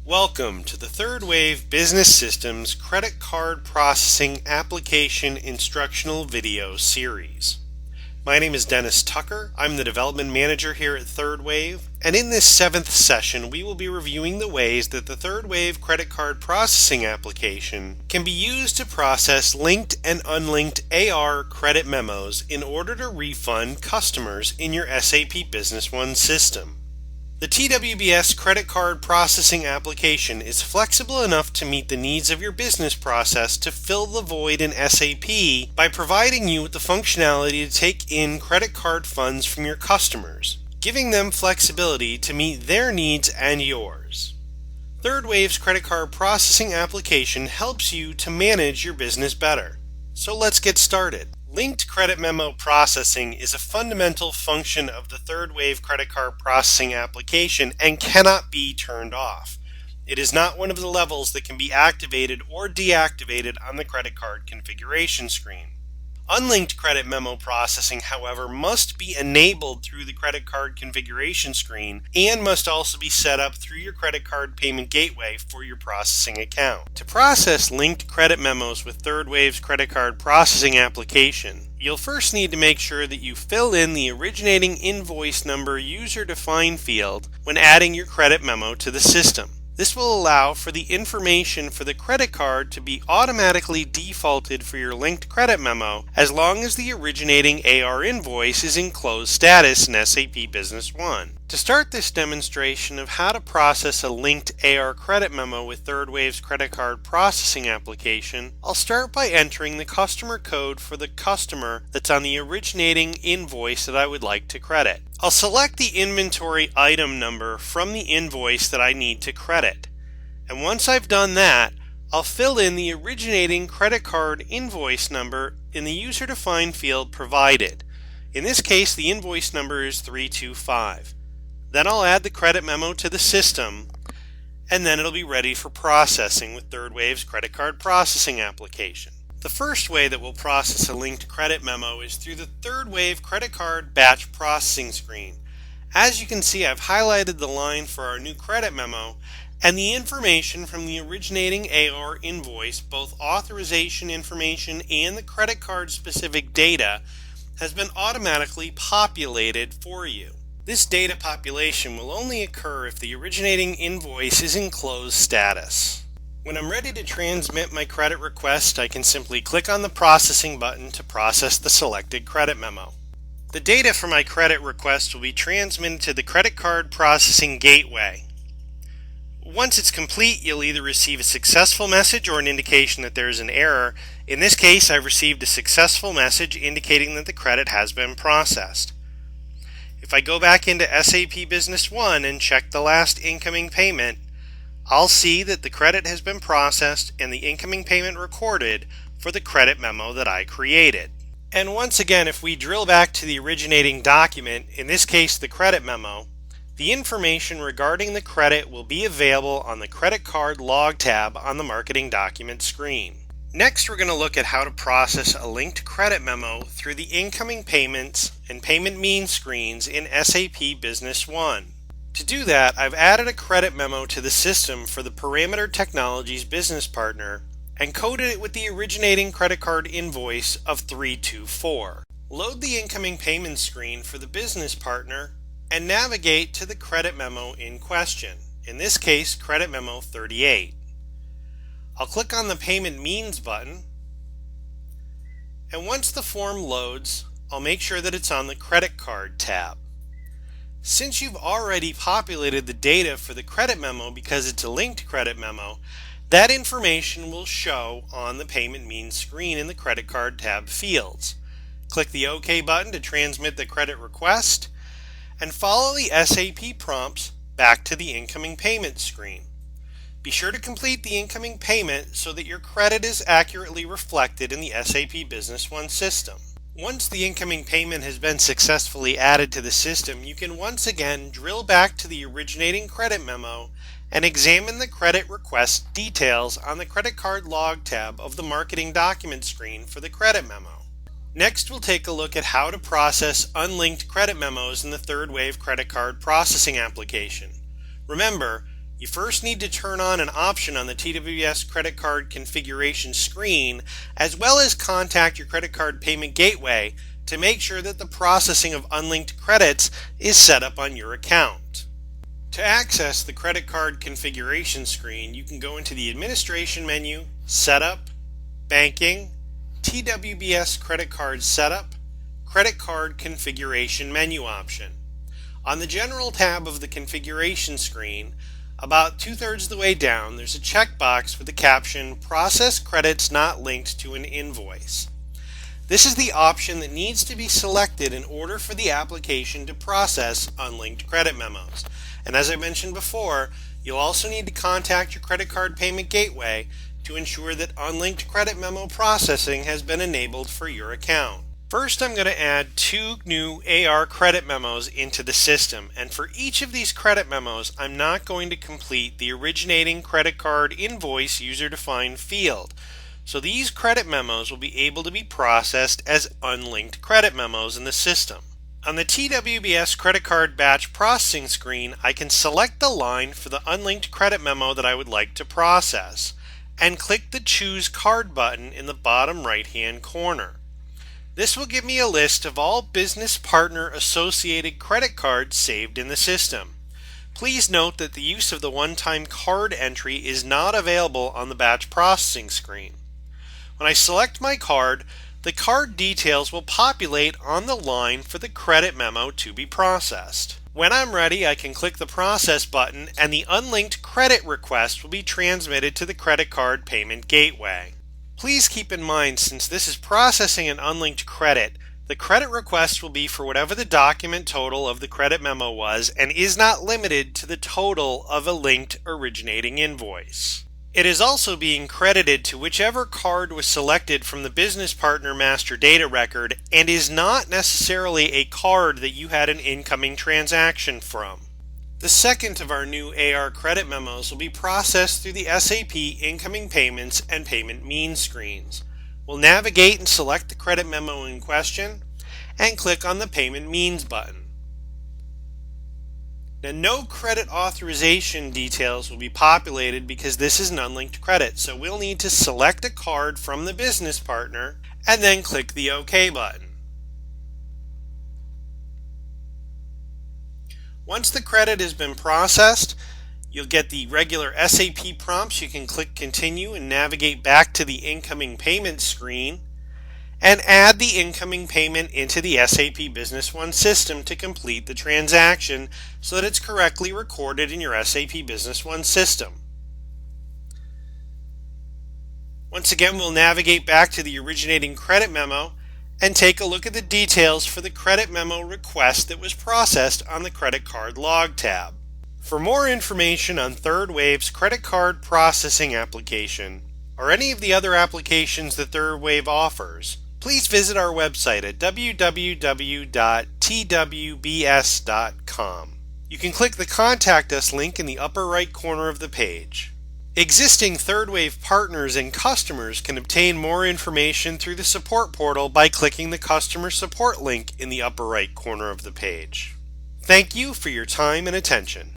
Welcome to the Third Wave Business Systems Credit Card Processing Application Instructional Video Series. My name is Dennis Tucker. I'm the Development Manager here at Third Wave, and in this 7th session we will be reviewing the ways that the Third Wave Credit Card Processing application can be used to process linked and unlinked AR credit memos in order to refund customers in your SAP Business One system. The TWBS credit card processing application is flexible enough to meet the needs of your business process to fill the void in SAP by providing you with the functionality to take in credit card funds from your customers, giving them flexibility to meet their needs and yours. Third Wave's credit card processing application helps you to manage your business better. So let's get started. Linked credit memo processing is a fundamental function of the Third Wave credit card processing application and cannot be turned off. It is not one of the levels that can be activated or deactivated on the credit card configuration screen. Unlinked credit memo processing, however, must be enabled through the credit card configuration screen and must also be set up through your credit card payment gateway for your processing account. To process linked credit memos with Third Wave's credit card processing application, you'll first need to make sure that you fill in the originating invoice number user-defined field when adding your credit memo to the system. This will allow for the information for the credit card to be automatically defaulted for your linked credit memo as long as the originating AR invoice is in closed status in SAP Business One. To start this demonstration of how to process a linked AR credit memo with Third Wave's credit card processing application, I'll start by entering the customer code for the customer that's on the originating invoice that I would like to credit. I'll select the inventory item number from the invoice that I need to credit. And once I've done that, I'll fill in the originating credit card invoice number in the user-defined field provided. In this case, the invoice number is 325. Then I'll add the credit memo to the system, and then it'll be ready for processing with Third Wave's credit card processing application. The first way that we'll process a linked credit memo is through the Third Wave credit card batch processing screen. As you can see, I've highlighted the line for our new credit memo, and the information from the originating AR invoice, both authorization information and the credit card specific data, has been automatically populated for you. This data population will only occur if the originating invoice is in closed status. When I'm ready to transmit my credit request, I can simply click on the processing button to process the selected credit memo. The data for my credit request will be transmitted to the credit card processing gateway. Once it's complete, you'll either receive a successful message or an indication that there is an error. In this case, I've received a successful message indicating that the credit has been processed. If I go back into SAP Business One and check the last incoming payment, I'll see that the credit has been processed and the incoming payment recorded for the credit memo that I created. And once again, if we drill back to the originating document, in this case the credit memo, the information regarding the credit will be available on the credit card log tab on the marketing document screen. Next, we're going to look at how to process a linked credit memo through the incoming payments and payment means screens in SAP Business One. To do that, I've added a credit memo to the system for the Parameter Technologies business partner and coded it with the originating credit card invoice of 324. Load the incoming payment screen for the business partner and navigate to the credit memo in question, in this case credit memo 38. I'll click on the Payment Means button, and once the form loads, I'll make sure that it's on the Credit Card tab. Since you've already populated the data for the credit memo because it's a linked credit memo, that information will show on the Payment Means screen in the Credit Card tab fields. Click the OK button to transmit the credit request, and follow the SAP prompts back to the incoming payment screen. Be sure to complete the incoming payment so that your credit is accurately reflected in the SAP Business One system. Once the incoming payment has been successfully added to the system, you can once again drill back to the originating credit memo and examine the credit request details on the credit card log tab of the marketing document screen for the credit memo. Next, we'll take a look at how to process unlinked credit memos in the Third Wave credit card processing application. Remember, You first need to turn on an option on the TWBS credit card configuration screen, as well as contact your credit card payment gateway to make sure that the processing of unlinked credits is set up on your account. To access the credit card configuration screen, you can go into the Administration menu, Setup, Banking, TWBS Credit Card Setup, Credit Card Configuration menu option. On the General tab of the configuration screen, about 2/3 of the way down, there's a checkbox with the caption, Process Credits Not Linked to an Invoice. This is the option that needs to be selected in order for the application to process unlinked credit memos. And as I mentioned before, you'll also need to contact your credit card payment gateway to ensure that unlinked credit memo processing has been enabled for your account. First, I'm going to add 2 new AR credit memos into the system, and for each of these credit memos, I'm not going to complete the originating credit card invoice user-defined field. So these credit memos will be able to be processed as unlinked credit memos in the system. On the TWBS credit card batch processing screen, I can select the line for the unlinked credit memo that I would like to process, and click the Choose Card button in the bottom right-hand corner. This will give me a list of all business partner associated credit cards saved in the system. Please note that the use of the one-time card entry is not available on the batch processing screen. When I select my card, the card details will populate on the line for the credit memo to be processed. When I'm ready, I can click the Process button and the unlinked credit request will be transmitted to the credit card payment gateway. Please keep in mind, since this is processing an unlinked credit, the credit request will be for whatever the document total of the credit memo was and is not limited to the total of a linked originating invoice. It is also being credited to whichever card was selected from the business partner master data record and is not necessarily a card that you had an incoming transaction from. The second of our new AR credit memos will be processed through the SAP incoming payments and payment means screens. We'll navigate and select the credit memo in question and click on the payment means button. Now, no credit authorization details will be populated because this is an unlinked credit, so we'll need to select a card from the business partner and then click the OK button. Once the credit has been processed, you'll get the regular SAP prompts. You can click Continue and navigate back to the incoming payment screen and add the incoming payment into the SAP Business One system to complete the transaction so that it's correctly recorded in your SAP Business One system. Once again, we'll navigate back to the originating credit memo and take a look at the details for the credit memo request that was processed on the credit card log tab. For more information on Third Wave's credit card processing application or any of the other applications that Third Wave offers, please visit our website at www.twbs.com. You can click the Contact Us link in the upper right corner of the page. Existing Third Wave partners and customers can obtain more information through the support portal by clicking the Customer Support link in the upper right corner of the page. Thank you for your time and attention.